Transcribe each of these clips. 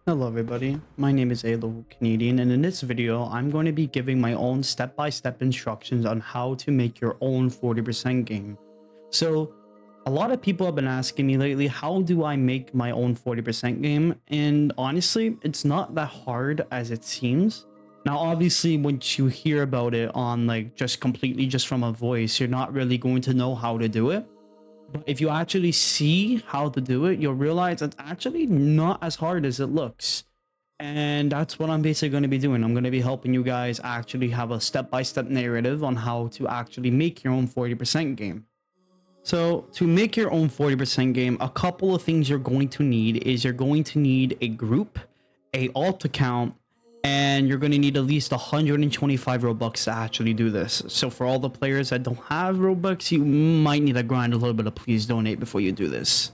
Hello everybody, my name is Alo Canadian, and in this video I'm going to be giving my own step-by-step instructions on how to make your own 40% game. So a lot of people have been asking me lately, how do I make my own 40% game? And honestly, it's not that hard as it seems. Now obviously once you hear about it on like just completely just from a voice, you're not really going to know how to do it. But if you actually see how to do it, you'll realize it's actually not as hard as it looks. And that's what I'm basically going to be doing. I'm going to be helping you guys actually have a step-by-step narrative on how to actually make your own 40% game. So to make your own 40% game, a couple of things you're going to need is you're going to need a group, a alt account, and you're going to need at least 125 Robux to actually do this. So for all the players that don't have Robux, you might need to grind a little bit of please donate before you do this.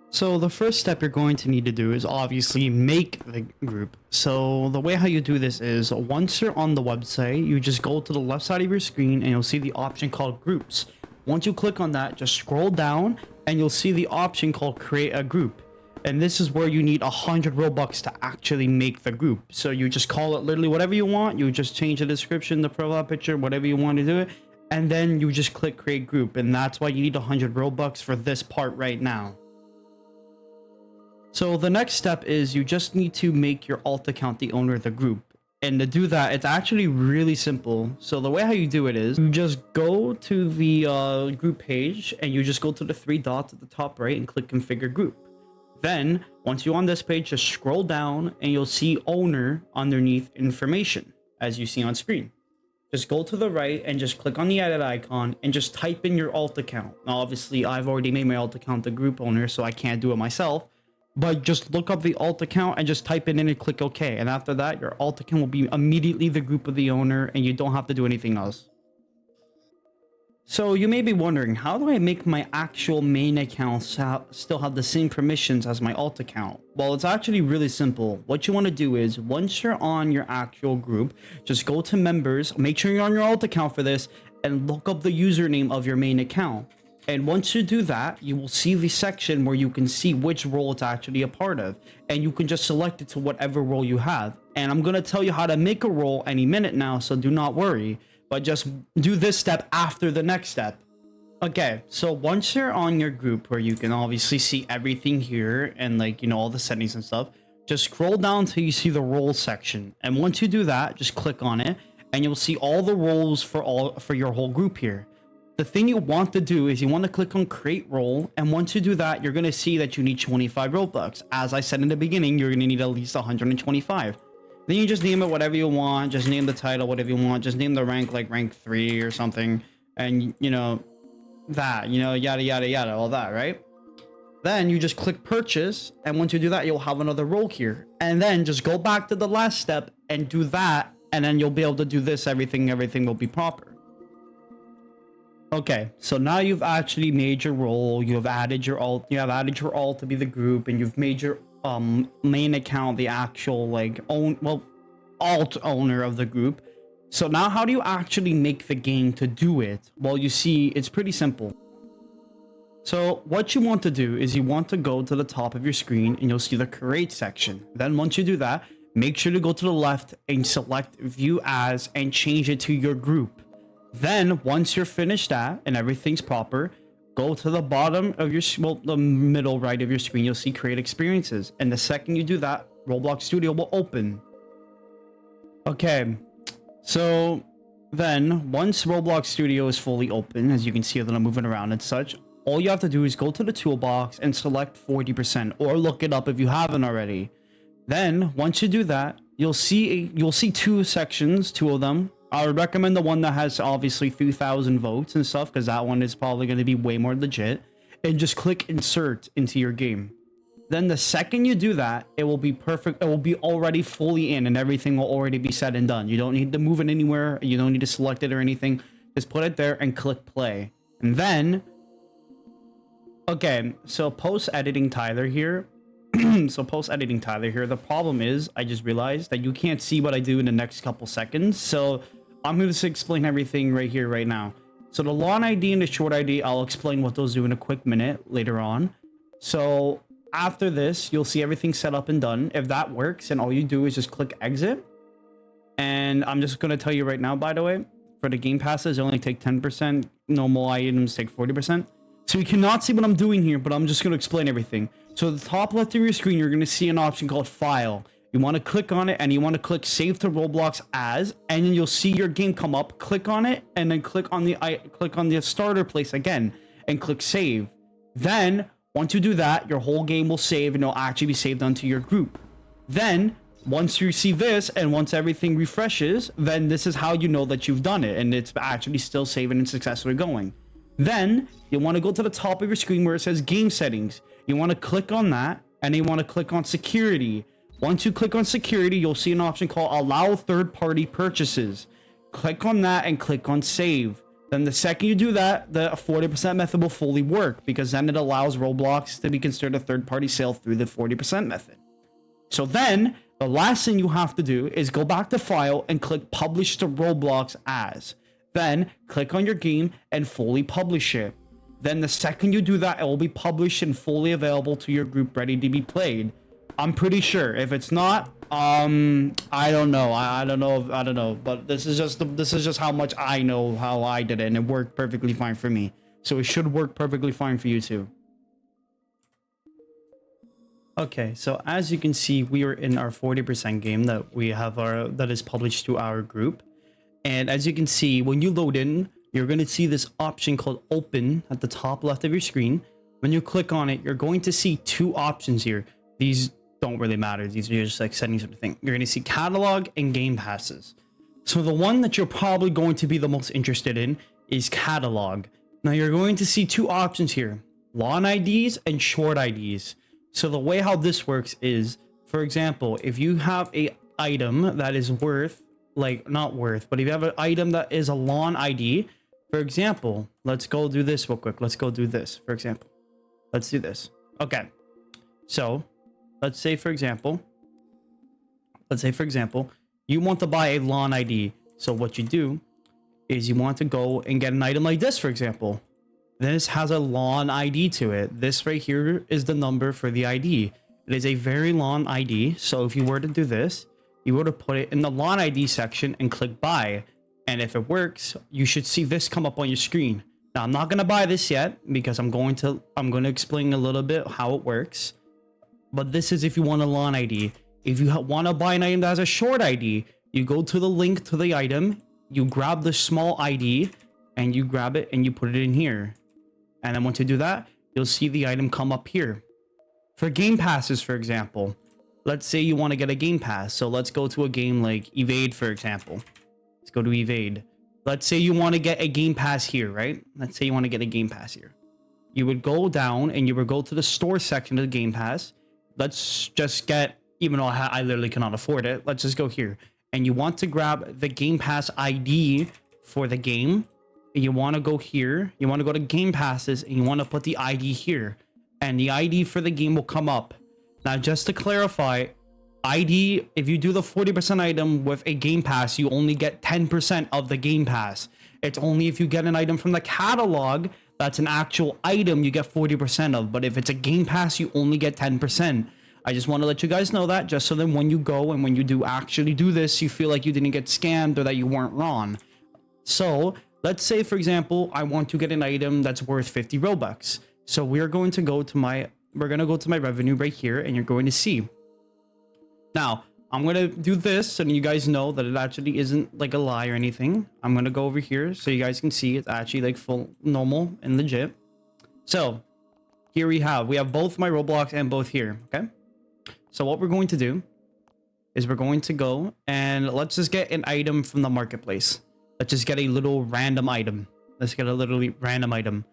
So the first step you're going to need to do is obviously make the group. So the way how you do this is once you're on the website, you just go to the left side of your screen and you'll see the option called groups. Once you click on that, just scroll down and you'll see the option called create a group. And this is where you need 100 Robux to actually make the group. So you just call it literally whatever you want. You just change the description, the profile picture, whatever you want to do it. And then you just click create group. And that's why you need 100 Robux for this part right now. So the next step is you just need to make your alt account the owner of the group. And to do that, it's actually really simple. So the way how you do it is you just go to the group page and you just go to the three dots at the top right and click configure group. Then once you're on this page, just scroll down and you'll see owner underneath information as you see on screen. Just go to the right and just click on the edit icon and just type in your alt account. Now, obviously, I've already made my alt account the group owner, so I can't do it myself. But just look up the alt account and just type it in and click OK. And after that, your alt account will be immediately the group of the owner and you don't have to do anything else. So you may be wondering, how do I make my actual main account still have the same permissions as my alt account? Well, it's actually really simple. What you want to do is once you're on your actual group, just go to members, make sure you're on your alt account for this, and look up the username of your main account. And once you do that, you will see the section where you can see which role it's actually a part of. And you can just select it to whatever role you have. And I'm going to tell you how to make a role any minute now, so do not worry. But just do this step after the next step. Okay, so once you're on your group where you can obviously see everything here and like, you know, all the settings and stuff, just scroll down till you see the role section. And once you do that, just click on it and you'll see all the roles for your whole group here. The thing you want to do is you want to click on create role, and once you do that, you're going to see that you need 25 Robux. As I said in the beginning, you're going to need at least 125. Then you just name it whatever you want, just name the title whatever you want, just name the rank like rank 3 or something, and you know, that, you know, yada yada yada, all that, right? Then you just click purchase, and once you do that, you'll have another role here. And then just go back to the last step and do that, and then you'll be able to do this, everything will be proper. Okay, so now you've actually made your role, you have added your alt to be the group, and you've made your main account the actual like alt owner of the group. So now how do you actually make the game to do it? Well, you see, it's pretty simple. So what you want to do is you want to go to the top of your screen and you'll see the create section. Then once you do that, make sure to go to the left and select view as and change it to your group. Then once you're finished that and everything's proper, go to the bottom of your, well, the middle right of your screen, you'll see create experiences. And the second you do that, Roblox Studio will open. Okay, so then once Roblox Studio is fully open, as you can see that I'm moving around and such, all you have to do is go to the toolbox and select 40% or look it up if you haven't already. Then once you do that, you'll see two sections, two of them. I would recommend the one that has obviously 3,000 votes and stuff, because that one is probably going to be way more legit. And just click insert into your game. Then the second you do that, it will be perfect. It will be already fully in and everything will already be said and done. You don't need to move it anywhere. You don't need to select it or anything. Just put it there and click play. And then, okay, so post editing Tyler here. The problem is I just realized that you can't see what I do in the next couple seconds. So I'm going to explain everything right here, right now. So the long ID and the short ID, I'll explain what those do in a quick minute later on. So after this, you'll see everything set up and done. If that works, and all you do is just click exit. And I'm just going to tell you right now, by the way, for the game passes, they only take 10%. Normal items take 40%. So you cannot see what I'm doing here, but I'm just going to explain everything. So at the top left of your screen, you're going to see an option called File. You want to click on it, and you want to click Save to Roblox As, and then you'll see your game come up. Click on it, and then click on the starter place again, and click Save. Then, once you do that, your whole game will save, and it'll actually be saved onto your group. Then, once you see this, and once everything refreshes, then this is how you know that you've done it, and it's actually still saving and successfully going. Then, you want to go to the top of your screen where it says Game Settings. You want to click on that, and you want to click on Security. Once you click on Security, you'll see an option called Allow Third-Party Purchases. Click on that and click on Save. Then the second you do that, the 40% method will fully work, because then it allows Roblox to be considered a third-party sale through the 40% method. So then, the last thing you have to do is go back to File and click Publish to Roblox As. Then, click on your game and fully publish it. Then the second you do that, it will be published and fully available to your group, ready to be played. I'm pretty sure. If it's not, I don't know. I don't know. But this is just how much I know how I did it, and it worked perfectly fine for me. So it should work perfectly fine for you too. Okay, so as you can see, we are in our 40% game that we have that is published to our group. And as you can see, when you load in, you're going to see this option called Open at the top left of your screen. When you click on it, you're going to see two options here. These don't really matter. These are just like settings of the thing. You're going to see Catalog and Game Passes. So the one that you're probably going to be the most interested in is Catalog. Now you're going to see two options here, Long IDs and Short IDs. So the way how this works is, for example, if you have a item that is worth, like not worth, but if you have an item that is a long ID, for example, let's go do this real quick. Let's go do this, for example. Let's do this. Okay. So let's say, for example, you want to buy a lawn ID. So what you do is you want to go and get an item like this, for example. This has a lawn ID to it. This right here is the number for the ID. It is a very long ID. So if you were to do this, you were to put it in the lawn ID section and click buy. And if it works, you should see this come up on your screen. Now I'm not going to buy this yet because I'm going to explain a little bit how it works. But this is if you want a long ID. If you want to buy an item that has a short ID, you go to the link to the item, you grab the small ID, and you grab it and you put it in here. And then once you do that, you'll see the item come up here. For game passes, for example, let's say you want to get a game pass. So let's go to a game like Evade, for example. Let's go to Evade. Let's say you want to get a game pass here, right? Let's say you want to get a game pass here. You would go down and you would go to the store section of the game pass. Let's just get, even though I literally cannot afford it, let's just go here. And you want to grab the Game Pass ID for the game. And you want to go here. You want to go to Game Passes and you want to put the ID here. And the ID for the game will come up. Now, just to clarify, ID, if you do the 40% item with a Game Pass, you only get 10% of the Game Pass. It's only if you get an item from the catalog that's an actual item you get 40% of. But if it's a Game Pass, you only get 10%. I just want to let you guys know that, just so then when you go and when you do actually do this, you feel like you didn't get scammed or that you weren't wrong. So let's say, for example, I want to get an item that's worth 50 Robux. So we're going to go to my revenue right here, and you're going to see. Now, I'm going to do this so you guys know that it actually isn't like a lie or anything. I'm going to go over here so you guys can see it's actually like full normal and legit. So here we have both my Roblox and both here. Okay. So what we're going to do is we're going to go and let's just get an item from the marketplace. Let's just get a little random item. Let's get a literally random item.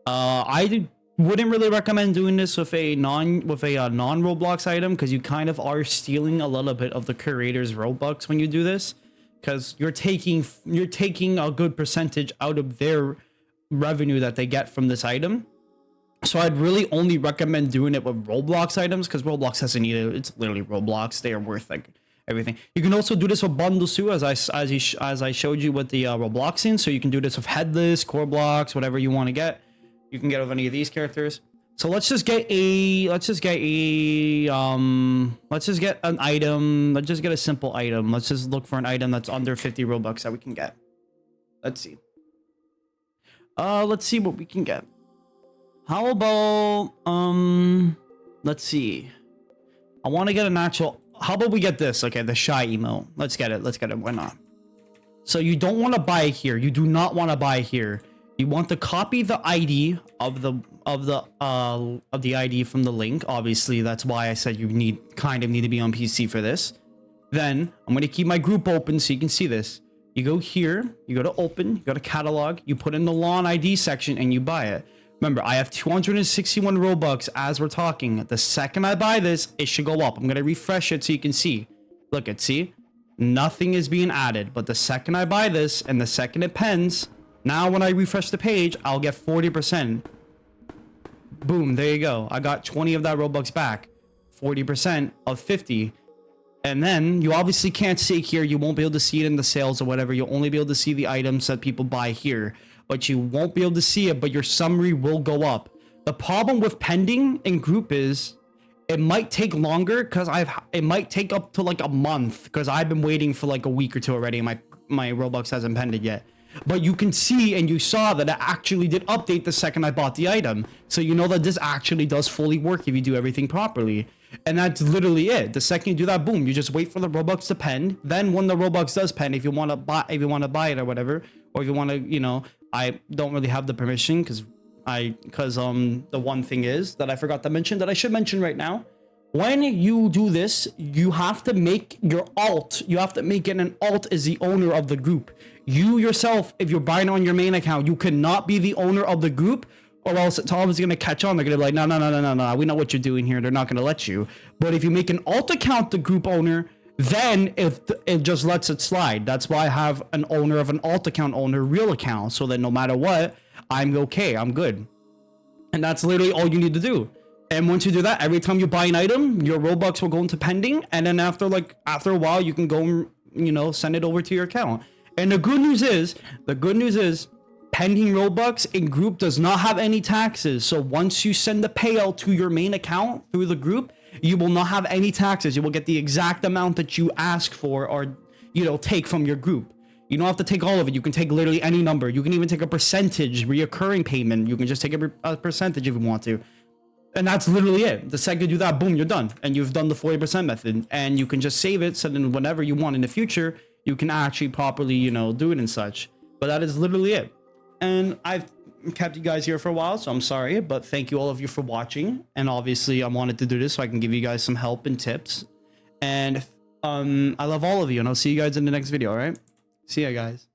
I wouldn't really recommend doing this with a non-Roblox item, because you kind of are stealing a little bit of the creator's Robux when you do this, because you're taking a good percentage out of their revenue that they get from this item. So I'd really only recommend doing it with Roblox items, because Roblox doesn't need it. It's literally Roblox. They are worth like everything. You can also do this with bundles too, as I showed you with the Robloxian. So you can do this with Headless, Core Blocks, whatever you want to get. You can get with any of these characters. So let's just get an item. Let's just get a simple item. Let's just look for an item that's under 50 Robux that we can get. Let's see. Let's see what we can get. How about, let's see. I want to get a natural. How about we get this? Okay, the shy emote. Let's get it. Why not? So you don't want to buy here. You do not want to buy here. You want to copy the ID of the ID from the link. Obviously, that's why I said you kind of need to be on PC for this. Then I'm going to keep my group open so you can see this. You go here, you go to open, you go to catalog, you put in the lawn ID section and you buy it. Remember, I have 261 Robux as we're talking. The second I buy this, it should go up. I'm going to refresh it so you can see. Look at, see? Nothing is being added. But the second I buy this and the second it pens, now when I refresh the page, I'll get 40%. Boom, there you go. I got 20 of that Robux back. 40% of 50. And then you obviously can't see here. You won't be able to see it in the sales or whatever. You'll only be able to see the items that people buy here. But you won't be able to see it, but your summary will go up. The problem with pending in group is it might take longer because it might take up to like a month because I've been waiting for like a week or two already and my Robux hasn't pended yet. But you can see and you saw that it actually did update the second I bought the item. So you know that this actually does fully work if you do everything properly. And that's literally it. The second you do that, boom, you just wait for the Robux to pen. Then when the Robux does pen, if you want to buy it or whatever, or if you want to, you know, I don't really have the permission because the one thing is that I forgot to mention that I should mention right now. When you do this, you have to make your alt. You have to make it an alt as the owner of the group. You yourself, if you're buying on your main account, you cannot be the owner of the group, or else it's always going to catch on. They're going to be like, no, we know what you're doing here. They're not going to let you. But if you make an alt account the group owner, then it just lets it slide. That's why I have an owner of an alt account owner real account, so that no matter what, I'm okay, I'm good. And that's literally all you need to do. And once you do that, every time you buy an item, your Robux will go into pending, and then after a while, you can go and, you know, send it over to your account. And the good news is pending Robux in group does not have any taxes. So once you send the payout to your main account through the group, you will not have any taxes. You will get the exact amount that you ask for or, you know, take from your group. You don't have to take all of it. You can take literally any number. You can even take a percentage, reoccurring payment. You can just take a percentage if you want to. And that's literally it. The second you do that, boom, you're done. And you've done the 40% method. And you can just save it so then whenever you want in the future, you can actually properly, you know, do it and such. But that is literally it. And I've kept you guys here for a while, so I'm sorry. But thank you all of you for watching. And obviously, I wanted to do this so I can give you guys some help and tips. And I love all of you. And I'll see you guys in the next video, all right? See ya, guys.